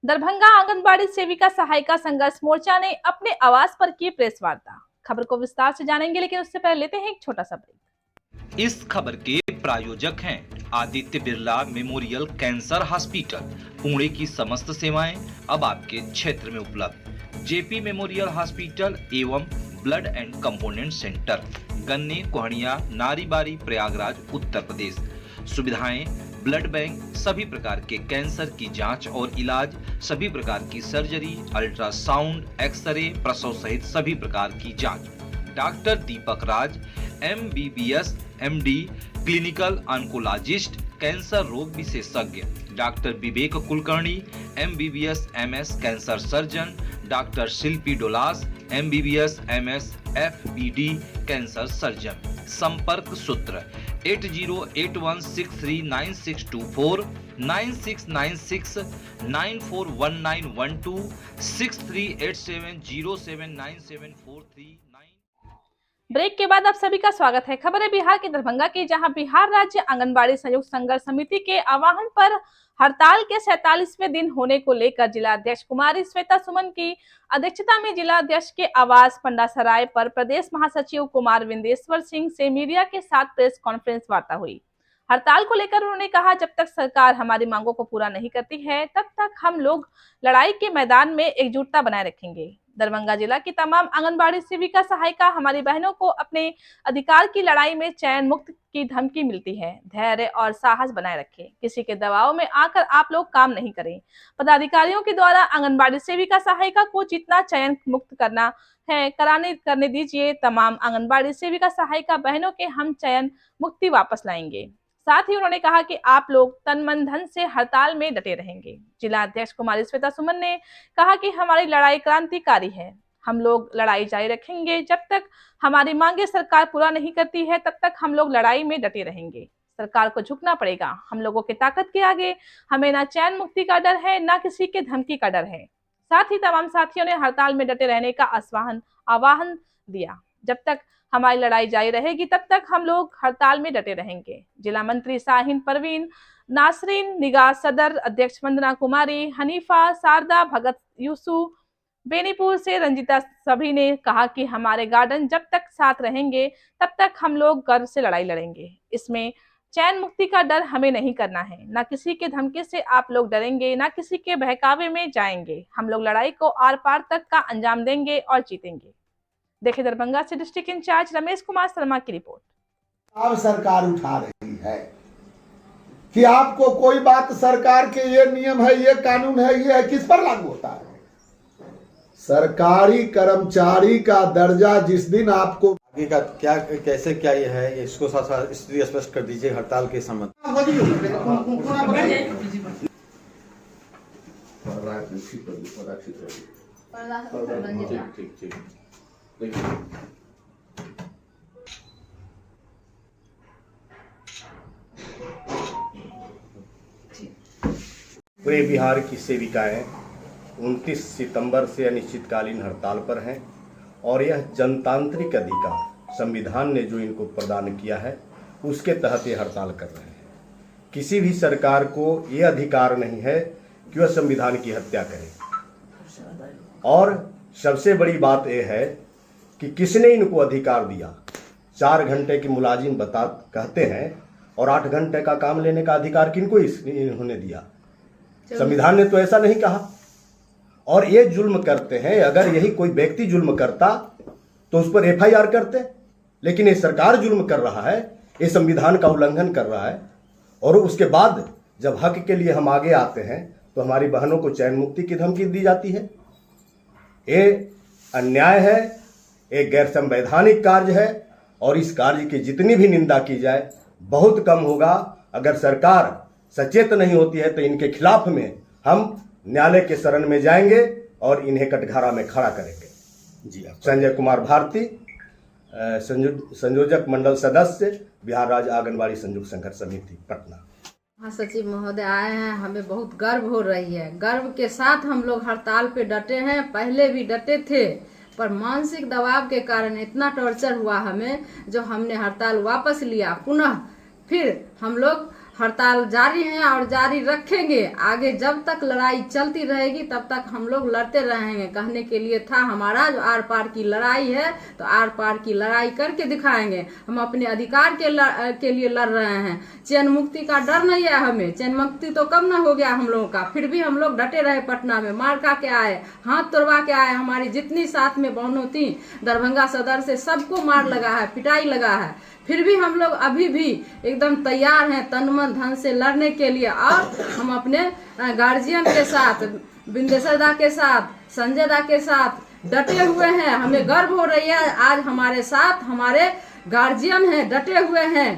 दरभंगा आंगनबाड़ी सेविका सहायिका संघर्ष मोर्चा ने अपने आवास पर की प्रेस वार्ता। खबर को विस्तार से जानेंगे, लेकिन उससे पहले लेते हैं एक छोटा सा ब्रेक। इस खबर के प्रायोजक हैं Aditya Birla memorial cancer hospital. Pune की समस्त सेवाएं अब आपके क्षेत्र में उपलब्ध। जेपी मेमोरियल हॉस्पिटल एवं ब्लड एंड कंपोनेंट सेंटर, गन्ने, कोहनिया, नारीबारी, प्रयागराज, उत्तर प्रदेश। सुविधाएं: ब्लड बैंक, सभी प्रकार के कैंसर की जांच और इलाज, सभी प्रकार की सर्जरी, अल्ट्रासाउंड, एक्सरे, प्रसव सहित सभी प्रकार की जांच। Doctor Deepak Raj, MBBS, MD, clinical oncologist, cancer रोग विशेषज्ञ। Doctor Vivek Kulkarni, MBBS, MS, cancer surgeon. Doctor Shilpi Dolas, MBBS, MS, FBD, cancer surgeon. संपर्क सूत्र 8081639624, 9696941912, 6387079743। ब्रेक के बाद आप सभी का स्वागत है। खबर है बिहार के दरभंगा की, जहां बिहार राज्य आंगनबाड़ी संयुक्त संघर्ष समिति के आह्वान पर हड़ताल के 47वें दिन होने को लेकर जिला अध्यक्ष कुमारी श्वेता सुमन की अध्यक्षता में जिला अध्यक्ष के आवास पंडासराय पर प्रदेश महासचिव कुमार विंदेश्वर सिंह से मीडिया के साथ प्रेस कॉन्फ्रेंस वार्ता हुई। हड़ताल को लेकर उन्होंने कहा, जब तक सरकार हमारी मांगों को पूरा नहीं करती है, तब तक हम लोग लड़ाई के मैदान में एकजुटता बनाए रखेंगे। दरभंगा जिला की तमाम आंगनबाड़ी सेविका सहायिका हमारी बहनों को अपने अधिकार की लड़ाई में चयन मुक्त की धमकी मिलती है। धैर्य और साहस बनाए रखें, किसी के दबाव में आकर आप लोग काम नहीं करें। पदाधिकारियों के द्वारा आंगनबाड़ी सेविका सहायिका को जितना चयन मुक्त करना है करने दीजिए। तमाम आंगनबाड़ी सेविका सहायिका बहनों के हम चयन मुक्ति वापस लाएंगे। साथ ही उन्होंने कहा कि आप लोग तन मन धन से हड़ताल में डटे रहेंगे। जिला अध्यक्ष कुमारी श्वेता सुमन ने कहा कि हमारी लड़ाई क्रांतिकारी है, हम लोग लड़ाई जारी रखेंगे। जब तक हमारी मांगे सरकार पूरा नहीं करती है, तब तक हम लोग लड़ाई में डटे रहेंगे। सरकार को झुकना पड़ेगा। हम लोगों की ताकत के आगे हमें ना चयन मुक्ति का डर है, ना किसी के धमकी का डर है। साथ ही तमाम साथियों ने हड़ताल में डटे रहने का आह्वान दिया। जब तक हमारी लड़ाई जारी रहेगी, तब तक हम लोग हड़ताल में डटे रहेंगे। जिला मंत्री शाहीन परवीन, नासरीन निगाह, सदर अध्यक्ष वंदना कुमारी, हनीफा, शारदा, भगत, यूसुफ, बेनीपुर से रंजिता, सभी ने कहा कि हमारे गार्डन जब तक साथ रहेंगे, तब तक हम लोग गर्व से लड़ाई लड़ेंगे। इसमें चयन मुक्ति का डर हमें नहीं करना है, ना किसी के धमकी से आप लोग डरेंगे, ना किसी के बहकावे में जाएंगे। हम लोग लड़ाई को आर पार तक का अंजाम देंगे और जीतेंगे। देखिए दरभंगा से डिस्ट्रिक्ट इंचार्ज रमेश कुमार शर्मा की रिपोर्ट। अब सरकार उठा रही है कि आपको कोई बात सरकार के ये नियम है, ये कानून है, ये है, किस पर लागू होता है? सरकारी कर्मचारी का दर्जा जिस दिन आपको आगे का क्या कैसे क्या ये है, इसको साथ स्थिति स्पष्ट कर दीजिए हड़ताल के संबंध। पूरे बिहार की सेविकाएं 29 सितंबर से अनिश्चितकालीन हड़ताल पर हैं और यह जनतांत्रिक अधिकार संविधान ने जो इनको प्रदान किया है उसके तहत ये हड़ताल कर रहे हैं। किसी भी सरकार को ये अधिकार नहीं है कि वह संविधान की हत्या करे। और सबसे बड़ी बात यह है कि किसने इनको अधिकार दिया? 4 घंटे के मुलाजिम कहते हैं और 8 घंटे का काम लेने का अधिकार किनको इन्होंने दिया? संविधान ने तो ऐसा नहीं कहा। और ये जुल्म करते हैं। अगर यही कोई व्यक्ति जुल्म करता तो उस पर FIR करते, लेकिन ये सरकार जुल्म कर रहा है, ये संविधान का उल्लंघन कर रहा है। और उसके बाद जब हक के लिए हम आगे आते हैं तो हमारी बहनों को चयन मुक्ति की धमकी दी जाती है। ये अन्याय है, ये गैर संवैधानिक कार्य है और इस कार्य की जितनी भी निंदा की जाए बहुत कम होगा। अगर सरकार सचेत नहीं होती है तो इनके खिलाफ में हम न्यायालय के शरण में जाएंगे और इन्हें कटघरा में खड़ा करेंगे। जी, संजय कुमार भारती, संयोजक मंडल सदस्य, बिहार राज्य आंगनबाड़ी संयुक्त संघर्ष समिति, पटना। महासचिव महोदय आए हैं, हमें बहुत गर्व हो रही है। गर्व के साथ हम लोग हड़ताल पे डटे हैं। पहले भी डटे थे, पर मानसिक दबाव के कारण इतना टॉर्चर हुआ हमें, जो हमने हड़ताल वापस लिया। पुनः फिर हम लोग हड़ताल जारी है और जारी रखेंगे। आगे जब तक लड़ाई चलती रहेगी तब तक हम लोग लड़ते रहेंगे। कहने के लिए था हमारा जो आर पार की लड़ाई है, तो आर पार की लड़ाई करके दिखाएंगे। हम अपने अधिकार के लिए लड़ रहे हैं। चैन मुक्ति का डर नहीं है हमें। चैन मुक्ति तो कम ना हो गया हम लोगों का, फिर भी हम लोग डटे रहे। पटना में मार का के आए, हाथ तोड़वा के आए। हमारी जितनी साथ में बहनों थी दरभंगा सदर से सबको मार लगा है, पिटाई लगा है, फिर भी हम लोग अभी भी एकदम तैयार हैं तन मन धन से लड़ने के लिए। और हम अपने गार्जियन के साथ, बिंदेश्वर दा के साथ, संजय दा के साथ डटे हुए हैं। हमें गर्व हो रही है आज हमारे साथ हमारे गार्जियन हैं, डटे हुए हैं,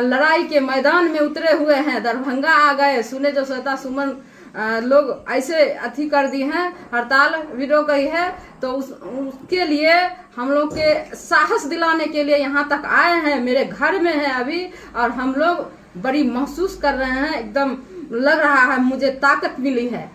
लड़ाई के मैदान में उतरे हुए हैं। दरभंगा आ गए, सुने जो श्वेता सुमन लोग ऐसे अथी कर दी हैं, हड़ताल विरो गई है, तो उसके लिए हम लोग के साहस दिलाने के लिए यहाँ तक आए हैं। मेरे घर में है अभी और हम लोग बड़ी महसूस कर रहे हैं, एकदम लग रहा है मुझे ताकत मिली है।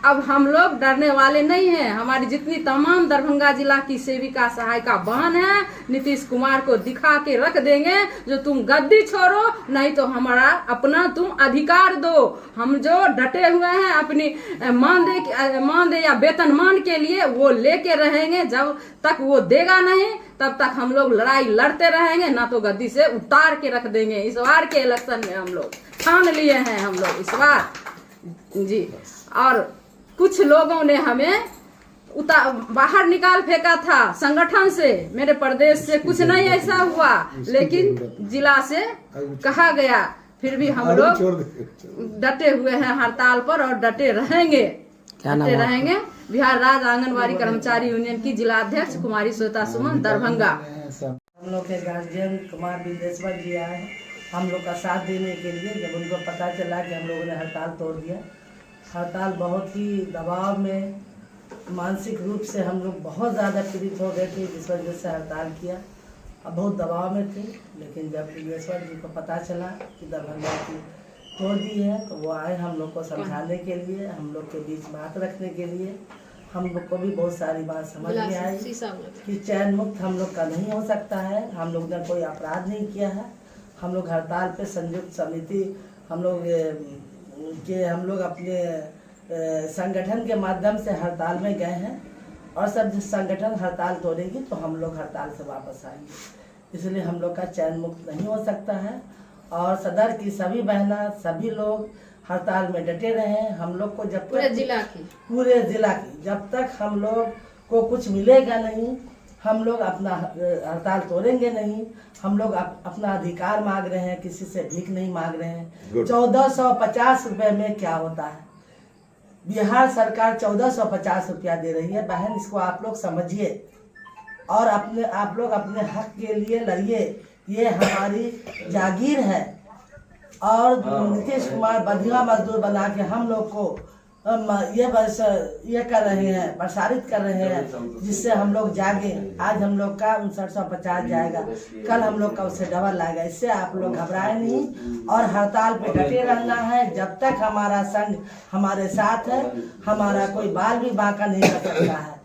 अब हम लोग डरने वाले नहीं हैं। हमारी जितनी तमाम दरभंगा जिला की सेविका सहायिका बहन है, नीतीश कुमार को दिखा के रख देंगे जो तुम गद्दी छोड़ो, नहीं तो हमारा अपना तुम अधिकार दो। हम जो डटे हुए हैं अपनी मानदेय या वेतनमान के लिए, वो लेके रहेंगे। जब तक वो देगा नहीं तब तक हम लोग लड़ाई लड़ते रहेंगे, ना तो गद्दी से उतार के रख देंगे। इस बार के इलेक्शन में हम लोग ठान लिए हैं, हम लोग इस बार जी। और कुछ लोगों ने हमें बाहर निकाल फेंका था संगठन से, मेरे प्रदेश से कुछ नहीं ऐसा हुआ, लेकिन जिला से कहा गया। फिर भी हम लोग डटे हुए हैं हड़ताल पर और डटे रहेंगे, डटे रहेंगे। बिहार राज्य आंगनबाड़ी कर्मचारी यूनियन की जिला अध्यक्ष कुमारी श्वेता सुमन, दरभंगा। हम लोग के गार्जियन कुमार बिंदेश्वर जी आए हम लोग का साथ देने के लिए। जब उनको पता चला कि हम लोगों ने हड़ताल तोड़ दिया, हड़ताल बहुत ही दबाव में, मानसिक रूप से हम लोग बहुत ज़्यादा पीड़ित हो गए थे, जिस वजह से हड़ताल किया। अब बहुत दबाव में थे, लेकिन जब बिंदेश्वर जी को पता चला कि दरभंगा की तोड़ दी है, तो वो आए हम लोग को समझाने के लिए, हम लोग के बीच बात रखने के लिए। हम लोग को भी बहुत सारी बात समझ में आई कि चैन मुक्त हम लोग का नहीं हो सकता है। हम लोग ने कोई अपराध नहीं किया है। हम लोग हड़ताल पे संयुक्त समिति हम लोग अपने संगठन के माध्यम से हड़ताल में गए हैं, और सब जिस संगठन हड़ताल तोड़ेगी तो हम लोग हड़ताल से वापस आएंगे। इसलिए हम लोग का चैन मुक्त नहीं हो सकता है। और सदर की सभी बहना, सभी लोग हड़ताल में डटे रहे। हम लोग को जब पूरे जिला की जब तक हम लोग को कुछ मिलेगा नहीं, हम लोग अपना हड़ताल तोड़ेंगे नहीं। हम लोग अपना अधिकार मांग रहे हैं, किसी से भीख नहीं मांग रहे हैं। 1450 रुपये में क्या होता है? बिहार सरकार 1450 रुपया दे रही है। बहन, इसको आप लोग समझिए और आप लोग अपने हक के लिए लड़िए। ये हमारी जागीर है। और नीतीश कुमार बधिया मजदूर बना के हम लोग को ये कर रहे हैं, प्रसारित कर रहे हैं, जिससे हम लोग जागे। आज हम लोग का 5950 जाएगा, कल हम लोग का उससे डबल आएगा। इससे आप लोग घबराए नहीं और हड़ताल पे डटे रहना है। जब तक हमारा संघ हमारे साथ है, हमारा कोई बाल भी बांका नहीं कर सकता है।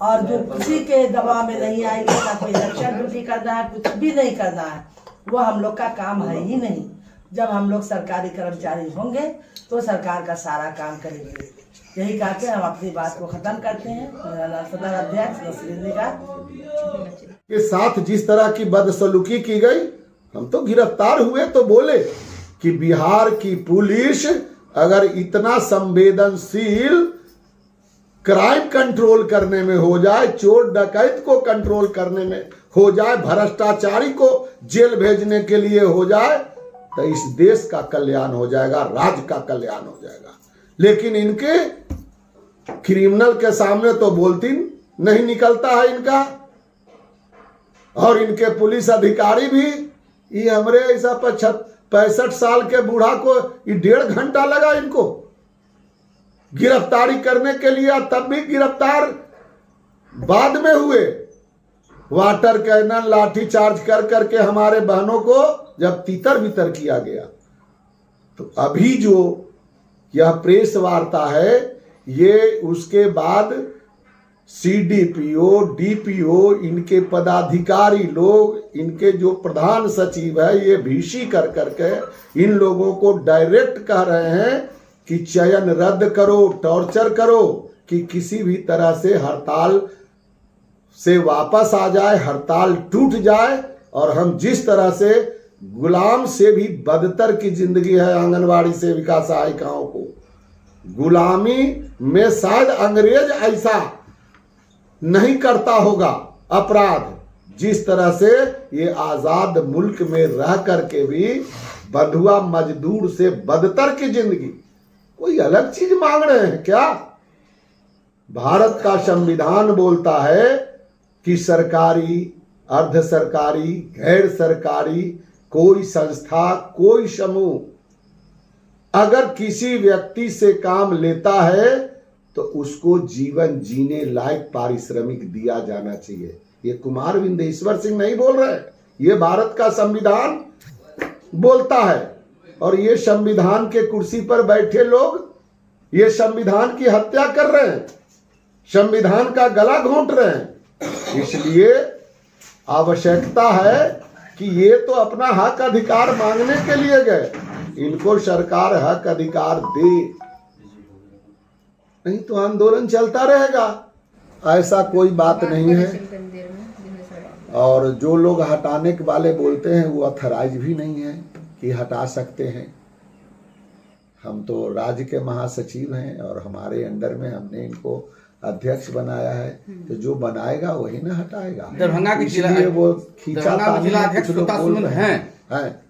और जो किसी के दबाव में नहीं आएगी, ना कोई इलेक्शन ड्यूटी करना है, कुछ भी नहीं करना है, वो हम लोग का काम है ही नहीं। जब हम लोग सरकारी कर्मचारी होंगे तो सरकार का सारा काम करेंगे। यही कहा के हम अपनी बात को खत्म करते हैं। मेरा नाम सदर अध्यक्ष नसरीन निगाह के साथ जिस तरह की बदसलूकी की गई, हम तो गिरफ्तार हुए तो बोले कि बिहार की पुलिस अगर इतना संवेदनशील क्राइम कंट्रोल करने में हो जाए, चोर डकैत को कंट्रोल करने में हो जाए, भ्रष्टाचारी को जेल भेजने के लिए हो जाए, तो इस देश का कल्याण हो जाएगा, राज्य का कल्याण हो जाएगा। लेकिन इनके क्रिमिनल के सामने तो बोलती नहीं निकलता है इनका। और इनके पुलिस अधिकारी भी, ये हमरे ऐसा 65 साल के बूढ़ा को 1.5 घंटा लगा इनको गिरफ्तारी करने के लिए, तब भी गिरफ्तार बाद में हुए। वाटर कैनन लाठी चार्ज कर करके हमारे बहनों को जब तितर बितर किया गया, तो अभी जो यह प्रेस वार्ता है, ये उसके बाद CDPO, DPO, इनके पदाधिकारी लोग, इनके जो प्रधान सचिव है, ये भीसी कर करके इन लोगों को डायरेक्ट कह रहे हैं कि चयन रद्द करो, टॉर्चर करो, कि किसी भी तरह से हड़ताल से वापस आ जाए, हड़ताल टूट जाए और हम जिस तरह से गुलाम से भी बदतर की जिंदगी है आंगनवाड़ी सेविका सहायिकाओं को, गुलामी में शायद अंग्रेज ऐसा नहीं करता होगा अपराध, जिस तरह से ये आजाद मुल्क में रह करके भी बंधुआ मजदूर से बदतर की जिंदगी, कोई अलग चीज मांग रहे हैं क्या? भारत का संविधान बोलता है कि सरकारी, अर्ध सरकारी, गैर सरकारी कोई संस्था, कोई समूह अगर किसी व्यक्ति से काम लेता है तो उसको जीवन जीने लायक पारिश्रमिक दिया जाना चाहिए। ये कुमार विंदेश्वर सिंह नहीं बोल रहे, ये भारत का संविधान बोलता है। और ये संविधान के कुर्सी पर बैठे लोग ये संविधान की हत्या कर रहे हैं, संविधान का गला घोंट रहे हैं। इसलिए आवश्यकता है कि ये तो अपना हक अधिकार मांगने के लिए गए, इनको सरकार हक अधिकार दे, नहीं तो आंदोलन चलता रहेगा। ऐसा कोई बात नहीं है। और जो लोग हटाने के वाले बोलते हैं वो ऑथराइज भी नहीं है कि हटा सकते हैं। हम तो राज्य के महासचिव हैं और हमारे अंडर में हमने इनको अध्यक्ष बनाया है, तो जो बनाएगा वही ना हटाएगा। दरभंगा के जिला वो खींचा जिला अध्यक्ष श्वेता सुमन हैं।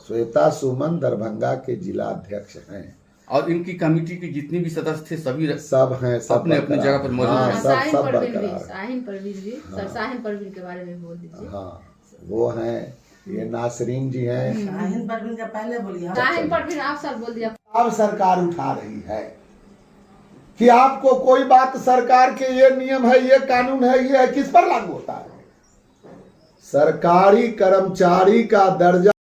श्वेता सुमन दरभंगा के जिला अध्यक्ष हैं और इनकी कमेटी के जितने भी सदस्य थे सभी सब हैं, सब अपने अपनी जगह पर मौजूद हैं। सब बरकरार। शाहीन परवीन भी, सर शाहीन परवीन के बारे में बोल दीजिए। हाँ, वो हैं, ये नासरीन जी हैं। शाहीन परवीन का पहले बोलिए। शाहीन परवीन आप सर बोल दिया। अब सरकार उठा रही है कि आपको कोई बात सरकार के ये नियम है, ये कानून है, ये है, किस पर लागू होता है? सरकारी कर्मचारी का दर्जा